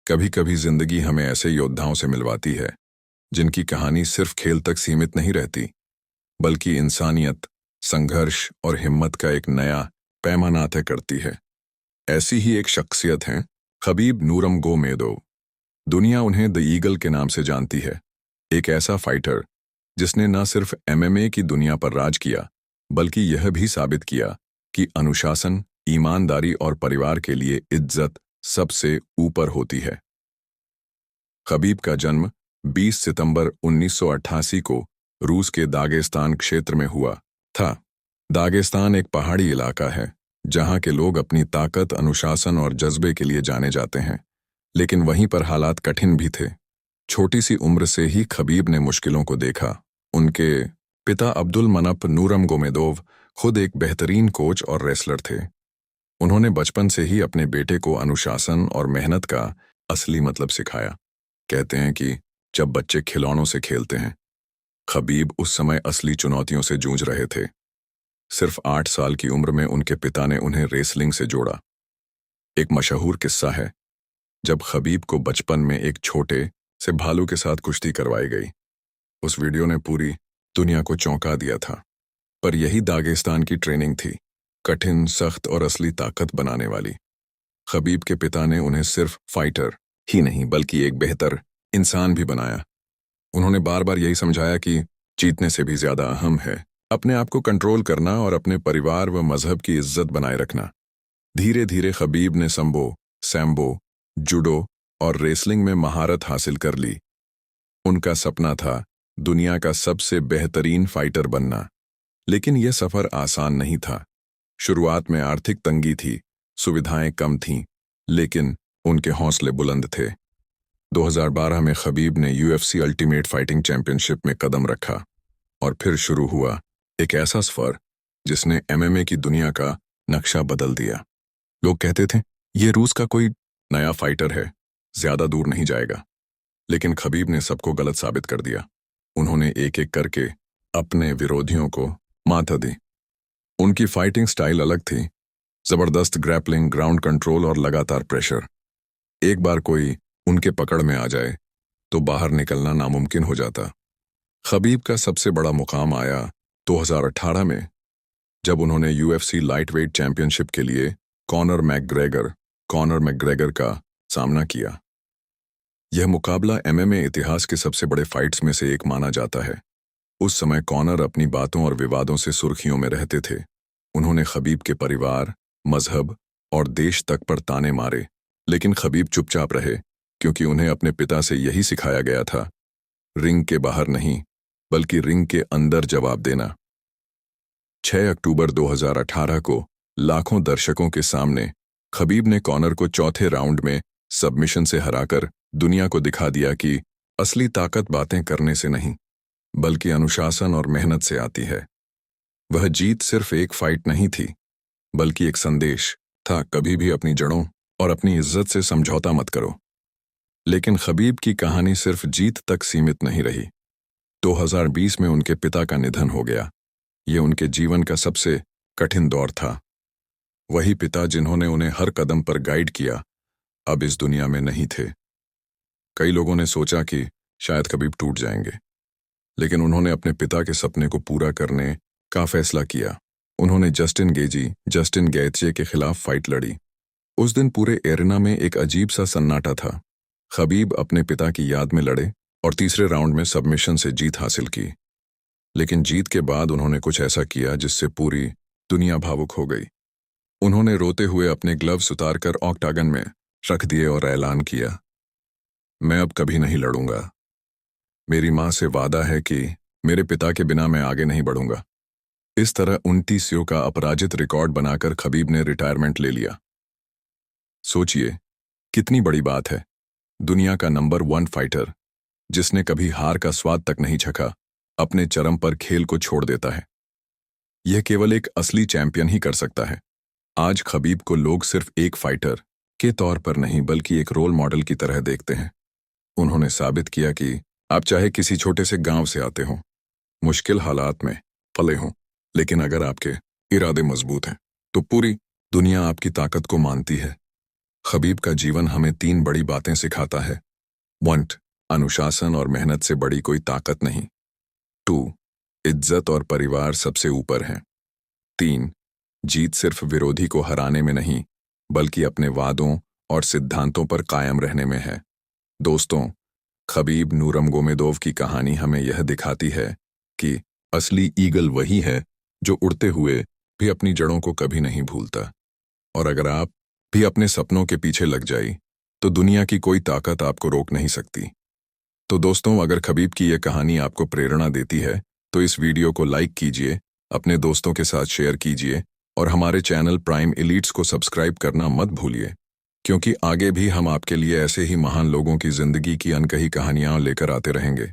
कभी कभी जिंदगी हमें ऐसे योद्धाओं से मिलवाती है जिनकी कहानी सिर्फ खेल तक सीमित नहीं रहती, बल्कि इंसानियत, संघर्ष और हिम्मत का एक नया पैमाना तय करती है। ऐसी ही एक शख्सियत हैं खबीब नूरमगोमेदोव। दुनिया उन्हें द ईगल के नाम से जानती है। एक ऐसा फाइटर जिसने न सिर्फ एमएमए की दुनिया पर राज किया, बल्कि यह भी साबित किया कि अनुशासन, ईमानदारी और परिवार के लिए इज्जत सबसे ऊपर होती है। खबीब का जन्म 20 सितंबर 1988 को रूस के दागेस्तान क्षेत्र में हुआ था। दागेस्तान एक पहाड़ी इलाका है जहां के लोग अपनी ताकत, अनुशासन और जज्बे के लिए जाने जाते हैं, लेकिन वहीं पर हालात कठिन भी थे। छोटी सी उम्र से ही खबीब ने मुश्किलों को देखा। उनके पिता अब्दुल मनप नूरमगोमेदोव खुद एक बेहतरीन कोच और रेसलर थे। उन्होंने बचपन से ही अपने बेटे को अनुशासन और मेहनत का असली मतलब सिखाया। कहते हैं कि जब बच्चे खिलौनों से खेलते हैं, खबीब उस समय असली चुनौतियों से जूझ रहे थे। सिर्फ 8 साल की उम्र में उनके पिता ने उन्हें रेसलिंग से जोड़ा। एक मशहूर किस्सा है जब खबीब को बचपन में एक छोटे से भालू के साथ कुश्ती करवाई गई। उस वीडियो ने पूरी दुनिया को चौंका दिया था। पर यही दागेस्तान की ट्रेनिंग थी, कठिन, सख्त और असली ताकत बनाने वाली। खबीब के पिता ने उन्हें सिर्फ फाइटर ही नहीं, बल्कि एक बेहतर इंसान भी बनाया। उन्होंने बार बार यही समझाया कि जीतने से भी ज्यादा अहम है अपने आप को कंट्रोल करना और अपने परिवार व मजहब की इज्जत बनाए रखना। धीरे धीरे खबीब ने संबो, सैम्बो, जुडो और रेसलिंग में महारत हासिल कर ली। उनका सपना था दुनिया का सबसे बेहतरीन फाइटर बनना, लेकिन यह सफर आसान नहीं था। शुरुआत में आर्थिक तंगी थी, सुविधाएं कम थीं, लेकिन उनके हौसले बुलंद थे। 2012 में खबीब ने यूएफसी अल्टीमेट फाइटिंग चैंपियनशिप में कदम रखा और फिर शुरू हुआ एक ऐसा सफर जिसने एमएमए की दुनिया का नक्शा बदल दिया। लोग कहते थे ये रूस का कोई नया फाइटर है, ज्यादा दूर नहीं जाएगा। लेकिन खबीब ने सबको गलत साबित कर दिया। उन्होंने एक एक करके अपने विरोधियों को मात दी। उनकी फाइटिंग स्टाइल अलग थी, जबरदस्त ग्रैपलिंग, ग्राउंड कंट्रोल और लगातार प्रेशर। एक बार कोई उनके पकड़ में आ जाए तो बाहर निकलना नामुमकिन हो जाता। खबीब का सबसे बड़ा मुकाम आया 2018 में, जब उन्होंने यूएफसी लाइटवेट चैंपियनशिप के लिए कॉनर मैकग्रेगर का सामना किया। यह मुकाबला एमएमए इतिहास के सबसे बड़े फाइट्स में से एक माना जाता है। उस समय कॉनर अपनी बातों और विवादों से सुर्खियों में रहते थे। उन्होंने खबीब के परिवार, मजहब और देश तक पर ताने मारे, लेकिन खबीब चुपचाप रहे, क्योंकि उन्हें अपने पिता से यही सिखाया गया था, रिंग के बाहर नहीं, बल्कि रिंग के अंदर जवाब देना। 6 अक्टूबर 2018 को लाखों दर्शकों के सामने खबीब ने कॉनर को चौथे राउंड में सबमिशन से हराकर दुनिया को दिखा दिया कि असली ताकत बातें करने से नहीं, बल्कि अनुशासन और मेहनत से आती है। वह जीत सिर्फ एक फाइट नहीं थी, बल्कि एक संदेश था, कभी भी अपनी जड़ों और अपनी इज्जत से समझौता मत करो। लेकिन खबीब की कहानी सिर्फ जीत तक सीमित नहीं रही। 2020 में उनके पिता का निधन हो गया। ये उनके जीवन का सबसे कठिन दौर था। वही पिता जिन्होंने उन्हें हर कदम पर गाइड किया, अब इस दुनिया में नहीं थे। कई लोगों ने सोचा कि शायद खबीब टूट जाएंगे, लेकिन उन्होंने अपने पिता के सपने को पूरा करने का फैसला किया। उन्होंने जस्टिन गैethजे के खिलाफ फाइट लड़ी। उस दिन पूरे एरेना में एक अजीब सा सन्नाटा था। खबीब अपने पिता की याद में लड़े और तीसरे राउंड में सबमिशन से जीत हासिल की। लेकिन जीत के बाद उन्होंने कुछ ऐसा किया जिससे पूरी दुनिया भावुक हो गई। उन्होंने रोते हुए अपने ग्लव्स उतारकर ऑक्टागन में रख दिए और ऐलान किया, मैं अब कभी नहीं लड़ूंगा। मेरी मां से वादा है कि मेरे पिता के बिना मैं आगे नहीं बढ़ूंगा। इस तरह 29 का अपराजित रिकॉर्ड बनाकर खबीब ने रिटायरमेंट ले लिया। सोचिए कितनी बड़ी बात है। दुनिया का नंबर 1 फाइटर, जिसने कभी हार का स्वाद तक नहीं चखा, अपने चरम पर खेल को छोड़ देता है। यह केवल एक असली चैंपियन ही कर सकता है। आज खबीब को लोग सिर्फ एक फाइटर के तौर पर नहीं, बल्कि एक रोल मॉडल की तरह देखते हैं। उन्होंने साबित किया कि आप चाहे किसी छोटे से गांव से आते हों, मुश्किल हालात में पले हों, लेकिन अगर आपके इरादे मजबूत हैं तो पूरी दुनिया आपकी ताकत को मानती है। खबीब का जीवन हमें 3 बड़ी बातें सिखाता है। 1. अनुशासन और मेहनत से बड़ी कोई ताकत नहीं। 2. इज्जत और परिवार सबसे ऊपर है। 3. जीत सिर्फ विरोधी को हराने में नहीं, बल्कि अपने वादों और सिद्धांतों पर कायम रहने में है। दोस्तों, खबीब नूरमगोमेदोव की कहानी हमें यह दिखाती है कि असली ईगल वही है जो उड़ते हुए भी अपनी जड़ों को कभी नहीं भूलता। और अगर आप भी अपने सपनों के पीछे लग जाई, तो दुनिया की कोई ताकत आपको रोक नहीं सकती। तो दोस्तों, अगर खबीब की यह कहानी आपको प्रेरणा देती है, तो इस वीडियो को लाइक कीजिए, अपने दोस्तों के साथ शेयर कीजिए और हमारे चैनल प्राइम एलीट्स को सब्सक्राइब करना मत भूलिए, क्योंकि आगे भी हम आपके लिए ऐसे ही महान लोगों की जिंदगी की अनकही कहानियां लेकर आते रहेंगे।